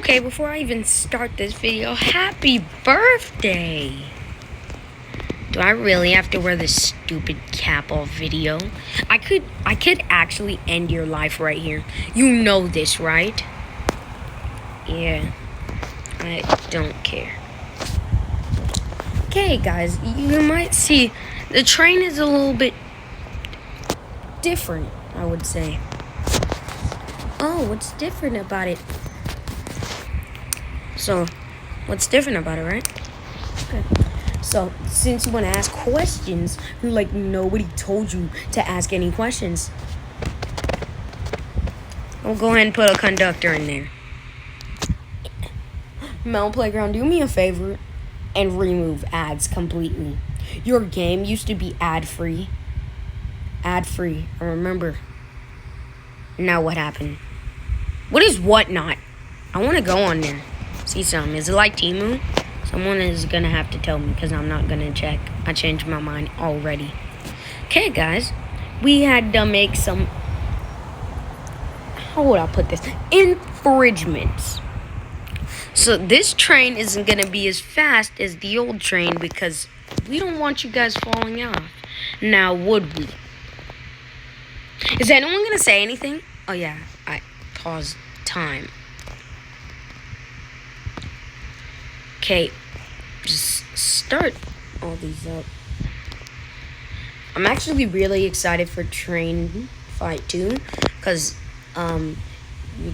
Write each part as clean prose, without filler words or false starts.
Okay, before I even start this video, happy birthday! Do I really have to wear this stupid cap all video? I could actually end your life right here. You know this, right? Yeah. I don't care. Okay, guys, you might see the train is a little bit different, I would say. Oh, what's different about it? So, what's different about it, right? Okay. So, since you want to ask questions, like nobody told you to ask any questions, I'll go ahead and put a conductor in there. Mountain Playground, do me a favor and remove ads completely. Your game used to be ad-free. Ad-free, I remember. Now what happened? What is Whatnot? I want to go on there. See something. Is it like Temu? Someone is going to have to tell me because I'm not going to check. I changed my mind already. Okay, guys. We had to make some... How would I put this? Infringements. So this train isn't going to be as fast as the old train because we don't want you guys falling off. Now, would we? Is anyone going to say anything? Oh, yeah. I paused time. Okay, just start all these up. I'm actually really excited for Train Fight 2 because you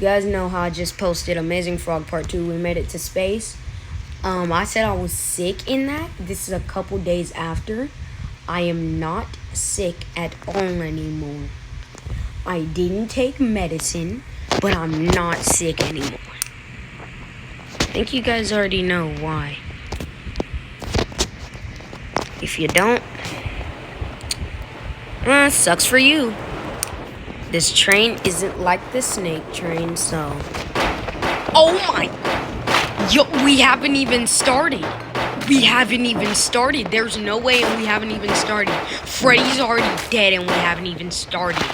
guys know how I just posted Amazing Frog Part 2. We made it to space. I said I was sick in that. This is a couple days after. I am not sick at all anymore. I didn't take medicine, but I'm not sick anymore. I think you guys already know why. If you don't, sucks for you. This train isn't like the snake train, so... Oh my... Yo, we haven't even started. We haven't even started. There's no way we haven't even started. Freddy's already dead and we haven't even started.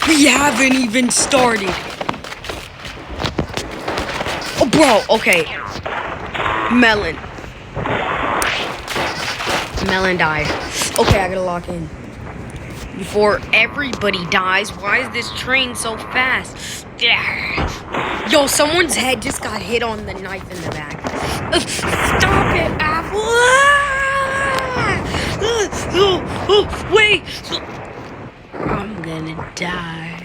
We haven't even started. Oh, bro, okay. Melon. Melon died. Okay, I gotta lock in. Before everybody dies, why is this train so fast? Yo, someone's head just got hit on the knife in the back. Stop it, Apple! Wait! I'm gonna die.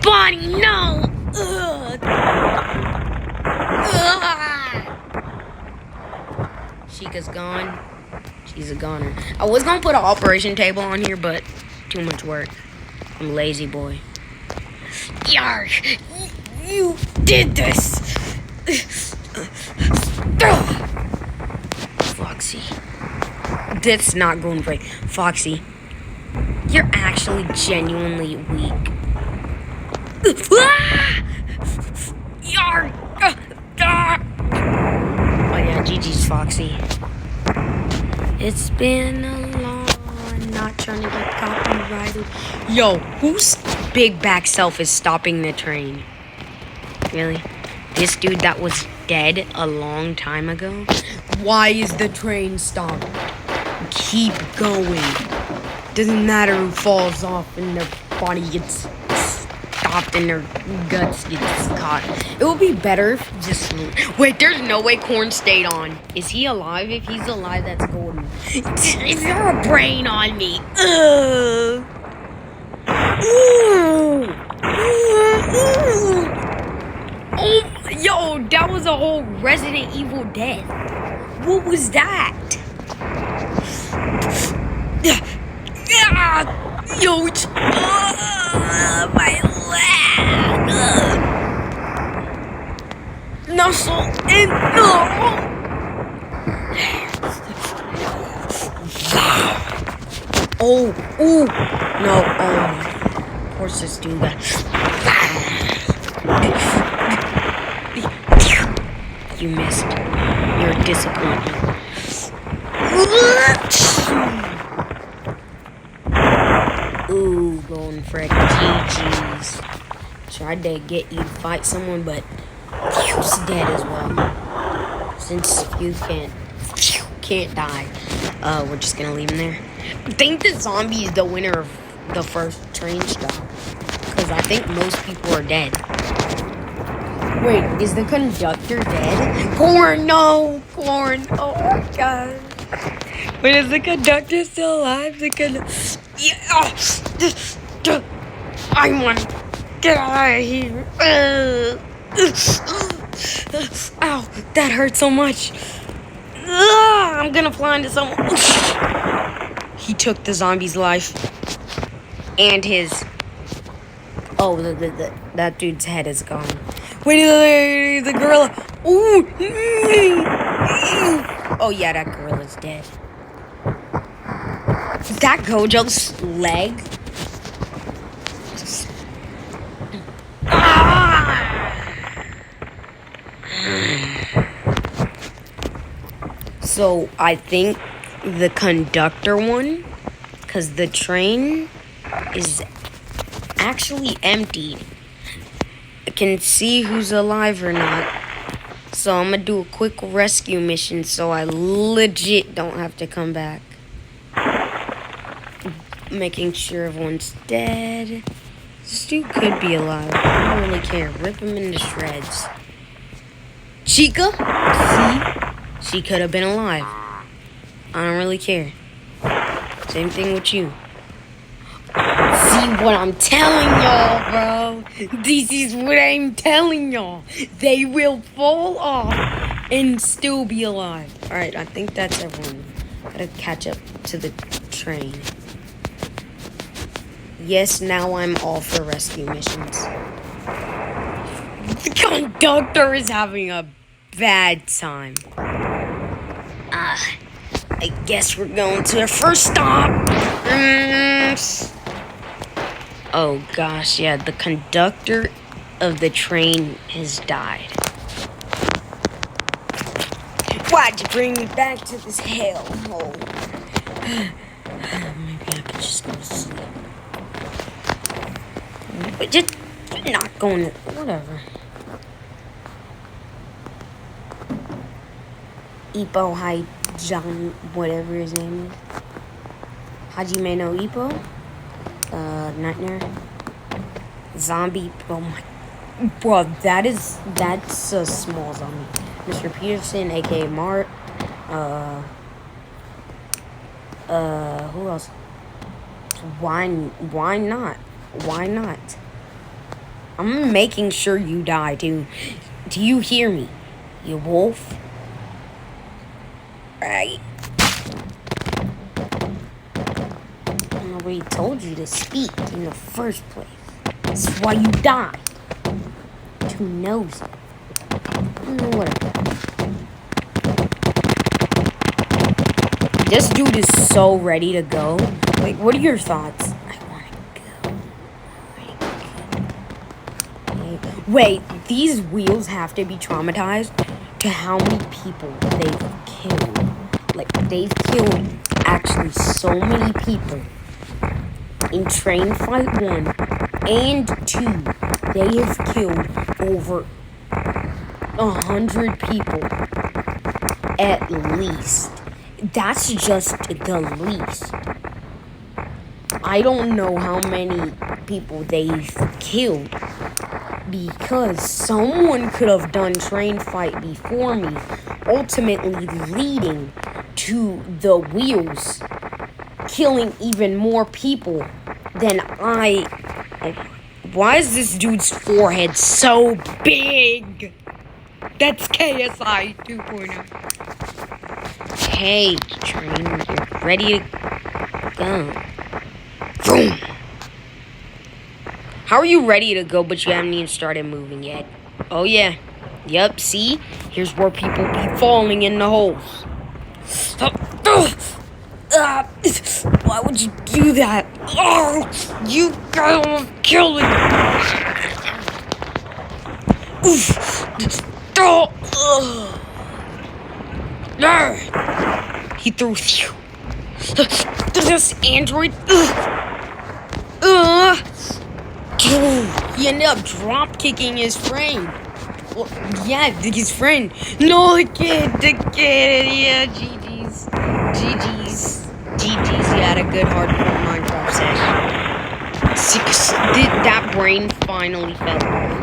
Bonnie, no! Chica's gone. She's a goner. I was gonna put an operation table on here, but too much work. I'm lazy boy. Yark! You did this! Foxy. That's not going great. Foxy, you're actually genuinely weak. Yark! Oh yeah, GG's Foxy. It's been a long... I'm not trying to get copyrighted. Yo, whose big back self is stopping the train? Really? This dude that was dead a long time ago? Why is the train stopped? Keep going. Doesn't matter who falls off and their body gets stopped and their guts gets caught. It would be better if just... Wait, there's no way Corn stayed on. Is he alive? If he's alive, that's golden. Is there a brain on me? Ugh. Oh, yo, that was a whole Resident Evil death. What was that? Yo, my leg. Muscle and Oh, ooh. No, of course this dude got... You missed. You're a disappointment. Ooh, going for a GG's. Tried to get you to fight someone, but Phew's dead as well. Since Phew can't die, we're just gonna leave him there. I think the zombie is the winner of the first train stop, because I think most people are dead. Wait, is the conductor dead? Corn, no! Corn, oh my god. Wait, is the conductor still alive? Yeah, I want to get out of here. Ow, that hurt so much. I'm gonna fly into someone. He took the zombie's life. And his... Oh, that dude's head is gone. Wait, the gorilla. Ooh. Oh, yeah, that gorilla's dead. Is that Gojo's leg? So, I think the conductor won, because the train is actually empty. I can see who's alive or not. So I'm gonna do a quick rescue mission so I legit don't have to come back. Making sure everyone's dead. This dude could be alive. I don't really care. Rip him into shreds. Chica? See? She could have been alive. I don't really care. Same thing with you. See what I'm telling y'all, bro? This is what I'm telling y'all. They will fall off and still be alive. Alright, I think that's everyone. Gotta catch up to the train. Yes, now I'm all for rescue missions. The conductor is having a bad time. I guess we're going to our first stop. Oh gosh, yeah, the conductor of the train has died. Why'd you bring me back to this hellhole? Maybe I could just go to sleep. But just not going to... Whatever. Ippo John, whatever his name is. Hajime no Ippo. Nightmare. Zombie. Oh my. Bro, that's a small zombie. Mr. Peterson, aka Mart. Who else? Why not? Why not? I'm making sure you die, dude. Do you hear me? You wolf? Right. Nobody told you to speak in the first place. That's why you died. Too nosy. Whatever. This dude is so ready to go. Like, what are your thoughts? I want to go. Wait, these wheels have to be traumatized to how many people they've killed. Like, they've killed actually so many people. In Train Fight 1 and 2, they have killed over 100 people. At least. That's just the least. I don't know how many people they've killed. Because someone could have done Train Fight before me. Ultimately leading to the wheels killing even more people than I... Why is this dude's forehead so big? That's KSI 2.0. Hey, train, you're ready to go. Boom. How are you ready to go, but you haven't even started moving yet? Oh, yeah. Yep, see? Here's where people be falling in the holes. Why would you do that? Oh, you gotta kill me. He threw this android. He ended up drop kicking his friend. Well, yeah, his friend. No, the kid. Yeah, GG's. He had a good hardcore Minecraft session. That brain finally fell off.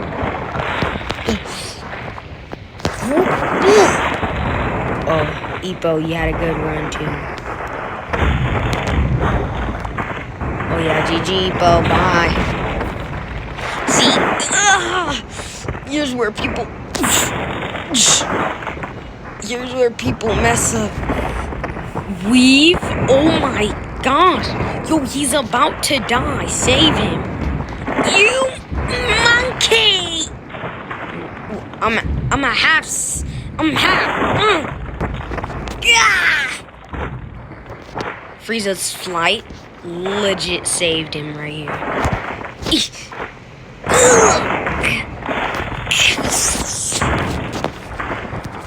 Oh, Epo, you had a good run too. Oh yeah, GG, Epo, bye. See, here's where people mess up. Weave? Oh my gosh. Yo, he's about to die. Save him. You monkey! I'm half. Frieza's flight legit saved him right here.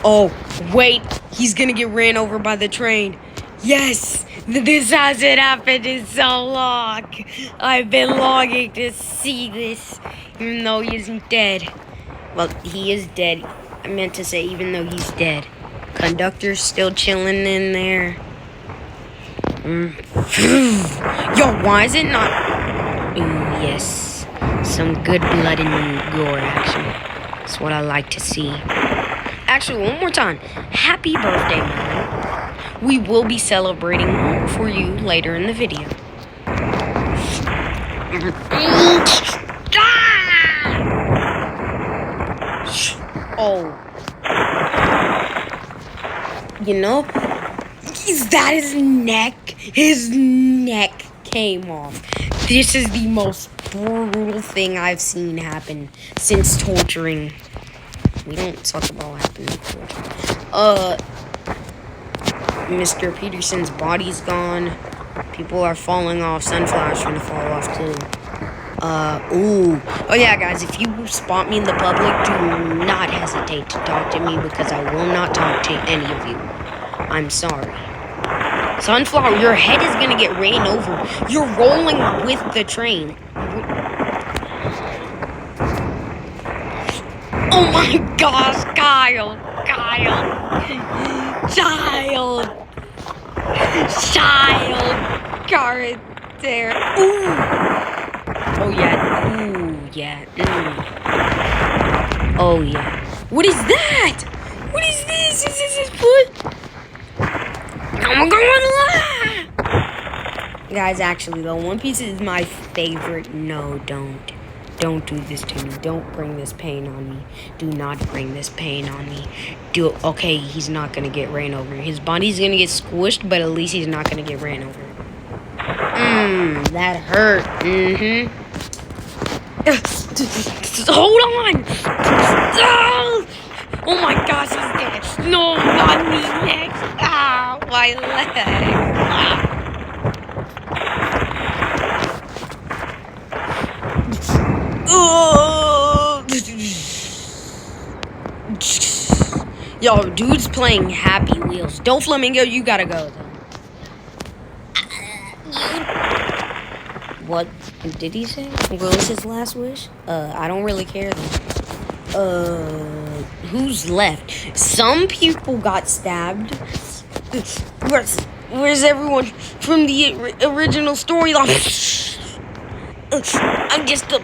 Oh, wait. He's gonna get ran over by the train. Yes! This hasn't happened in so long. I've been longing to see this, even though he isn't dead. Well, he is dead. I meant to say even though he's dead. Conductor's still chilling in there. Yo, why is it not... Ooh, yes. Some good blood and gore action. That's what I like to see. Actually, one more time. Happy birthday, man. We will be celebrating for you later in the video. Oh. You know, is that his neck? His neck came off. This is the most brutal thing I've seen happen since torturing. We don't talk about what happened before. Mr. Peterson's body's gone. People are falling off. Sunflower's trying to fall off too. Ooh. Oh yeah, guys, if you spot me in the public, do not hesitate to talk to me because I will not talk to any of you. I'm sorry. Sunflower, your head is gonna get ran over. You're rolling with the train. Oh my gosh, Kyle! Child! Guard there. Ooh! Oh yeah, ooh, yeah. Oh yeah. What is that? What is this? Is this his foot? I'm going live! Guys, actually though, One Piece is my favorite. No, don't. Don't do this to me. Don't bring this pain on me. Do not bring this pain on me. Okay, he's not gonna get ran over. His body's gonna get squished, but at least he's not gonna get ran over. That hurt. Hold on! Oh my gosh, he's dead. No, not me next. Ah, my leg. Yo, dude's playing Happy Wheels. Doflamingo, you gotta go. What did he say? What was his last wish? I don't really care then. Who's left? Some people got stabbed. Where's everyone from the original storyline? I'm just a...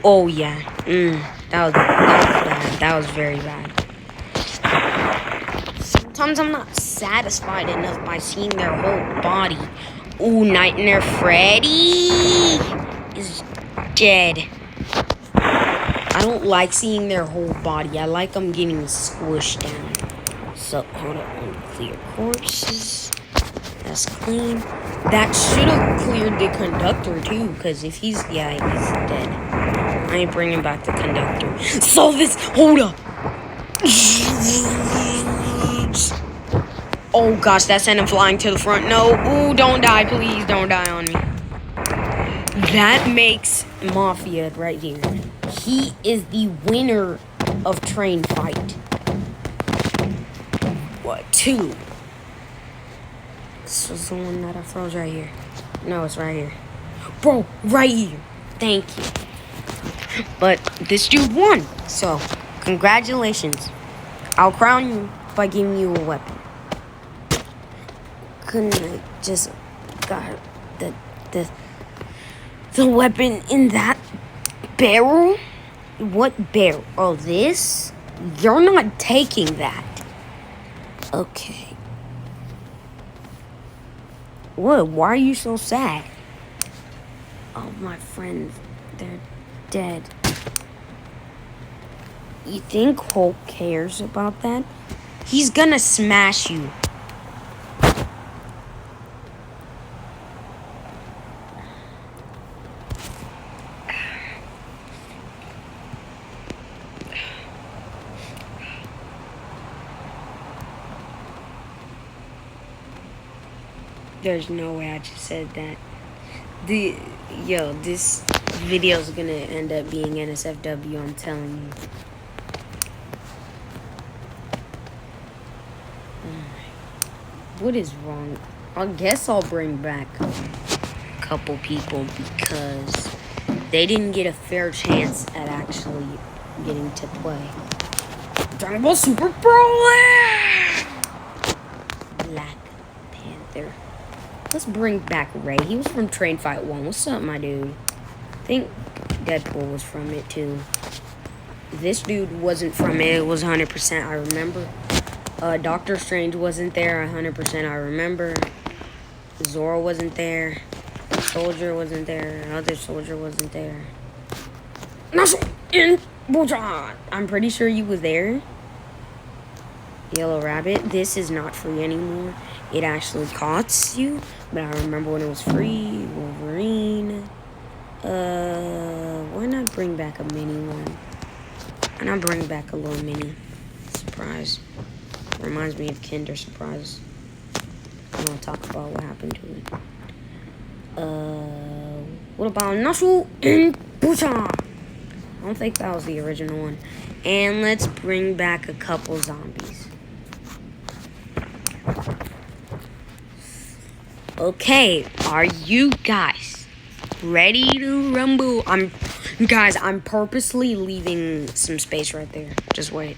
Oh yeah. That was bad. That was very bad. Sometimes I'm not satisfied enough by seeing their whole body. Ooh, Nightmare Freddy is dead. I don't like seeing their whole body. I like them getting squished down. So, hold on. Clear corpses. That's clean. That should have cleared the conductor too, because if he's dead. I ain't bringing back the conductor. Solve this. Hold up. Oh gosh, that sent him flying to the front. No. Ooh, don't die, please. Don't die on me. That makes Mafia right here. He is the winner of Train Fight. What? 2. This was the one that I froze right here. No, it's right here. Bro, right here. Thank you. But this dude won. So, congratulations. I'll crown you by giving you a weapon. Couldn't I just got the weapon in that barrel? What barrel? Oh, this? You're not taking that. Okay. What? Why are you so sad? Oh, my friends, they're dead. You think Hulk cares about that? He's gonna smash you. There's no way I just said that. This video is gonna end up being NSFW, I'm telling you. What is wrong? I guess I'll bring back a couple people because they didn't get a fair chance at actually getting to play. Dragon Ball Super Broly! Black Panther. Let's bring back Ray. He was from Train Fight 1. What's up, my dude? I think Deadpool was from it, too. This dude wasn't from it. It was 100%, I remember. Doctor Strange wasn't there, 100%, I remember. Zoro wasn't there. Soldier wasn't there. Other soldier wasn't there. I'm pretty sure you was there. Yellow Rabbit. This is not free anymore. It actually costs you. But I remember when it was free. Wolverine. Why not bring back a mini one? Why not bring back a little mini surprise? Reminds me of Kinder Surprise. I want to talk about what happened to it. What about Nasu in Busan? I don't think that was the original one. And let's bring back a couple zombies. Okay, are you guys ready to rumble? I'm purposely leaving some space right there. Just wait.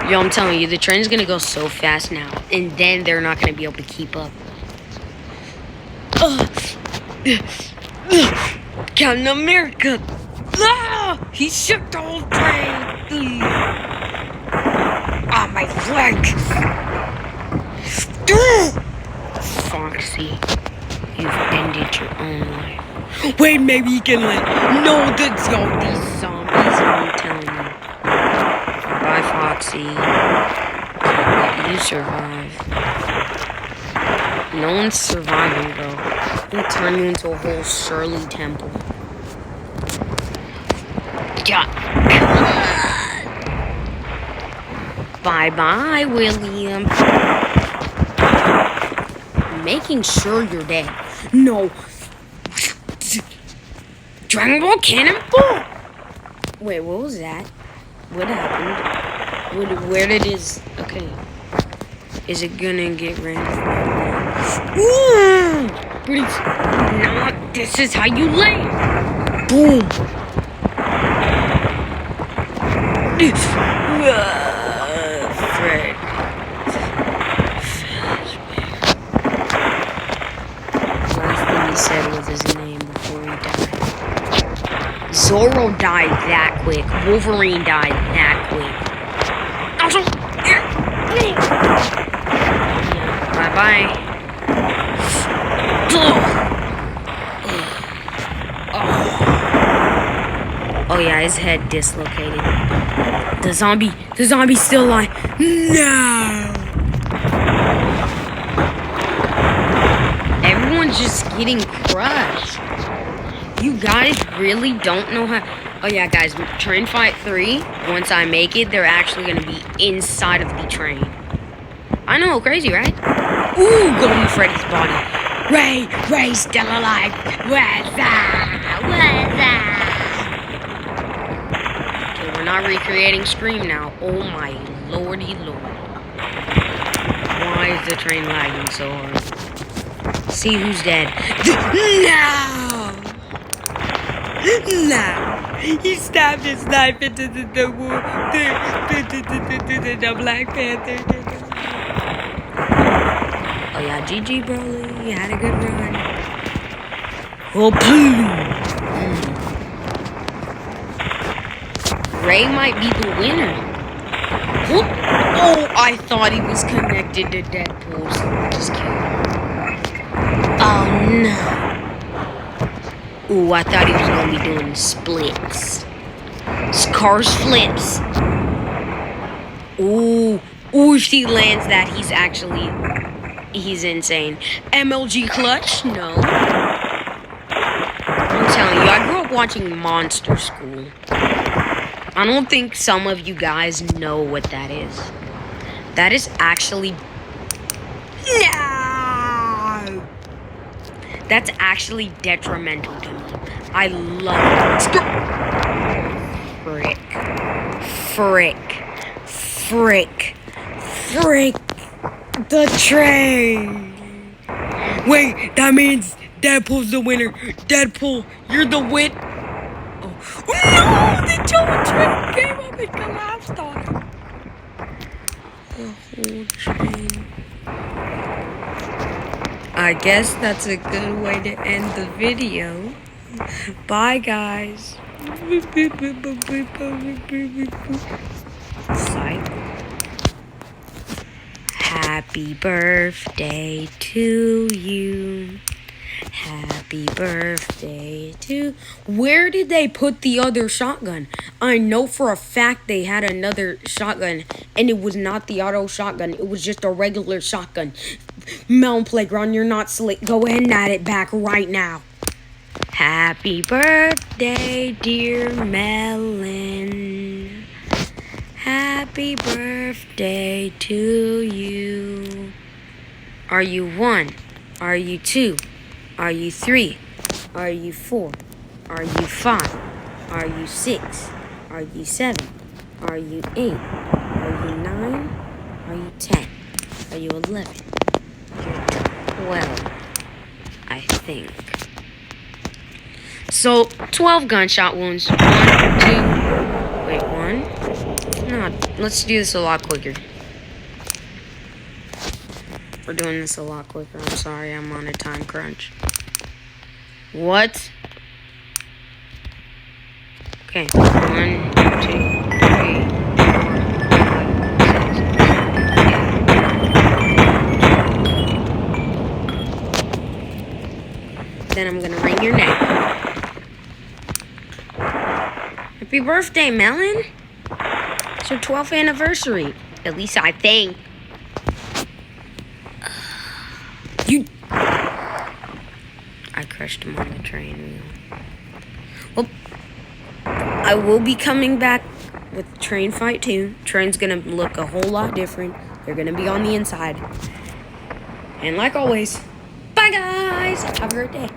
Yo, I'm telling you, the train's gonna go so fast now, and then they're not gonna be able to keep up. Captain America! Ah! He shook the whole train! Ah, my leg! Foxy, you've ended your own life. Wait, maybe you can no, these zombies, I'm telling you. Bye, Foxy. You survive. No one's surviving, bro. We'll turn you into a whole Shirley Temple. Yeah. Bye-bye, William. Making sure you're dead. No. Dragon Ball Cannonball! Wait, what was that? What happened? Where did his... Okay. Is it gonna get random? But it's not. This is how you land. Boom. Fred. Last thing he said was his name before he died. Zoro died that quick. Wolverine died that quick. Bye-bye. Oh yeah, his head dislocated. The zombie's still alive. No! Everyone's just getting crushed. You guys really don't know how... Oh yeah, guys, Train Fight 3, once I make it, they're actually going to be inside of the train. I know, crazy, right? Ooh, Golden Freddy's body. Ray's still alive. What's that? Okay, we're not recreating Scream now. Oh my lordy lord. Why is the train lagging so hard? See who's dead. No! No! He stabbed his knife into the Black Panther. Oh yeah, GG Broly. You had a good run. Oh, Ray might be the winner. Oh, I thought he was connected to Deadpool's. Just kidding. Oh no. Ooh, I thought he was gonna be doing splits. Cars flips. Ooh, if he lands that, he's insane. MLG clutch? No. I'm telling you, I grew up watching Monster School. I don't think some of you guys know what that is. That is actually... No! That's actually detrimental to me. I love it. Frick. The train. Wait, that means Deadpool's the winner. Deadpool, you're the win. Oh no! The Joe train came up and collapsed on him. The whole train. I guess that's a good way to end the video. Bye, guys. Psych. Happy birthday to you. Happy birthday to... Where did they put the other shotgun? I know for a fact they had another shotgun, and it was not the auto shotgun. It was just a regular shotgun. Melon Playground, you're not slick. Go ahead and add it back right now. Happy birthday, dear Melon. Happy birthday to you. Are you 1? Are you 2? Are you 3? Are you 4? Are you 5? Are you 6? Are you 7? Are you 8? Are you 9? Are you 10? Are you 11? You're 12, I think. So, 12 gunshot wounds. 1, 2, wait, 1? No, let's do this a lot quicker. We're doing this a lot quicker. I'm sorry, I'm on a time crunch. What? Okay, 1, 2, 3, 4, 5, 6. Then I'm gonna wring your neck. Happy birthday, Melon! It's your 12th anniversary. At least I think. I crushed him on the train wheel. Well, I will be coming back with Train Fight 2. Train's gonna look a whole lot different. They're gonna be on the inside. And like always, bye guys! Have a great day.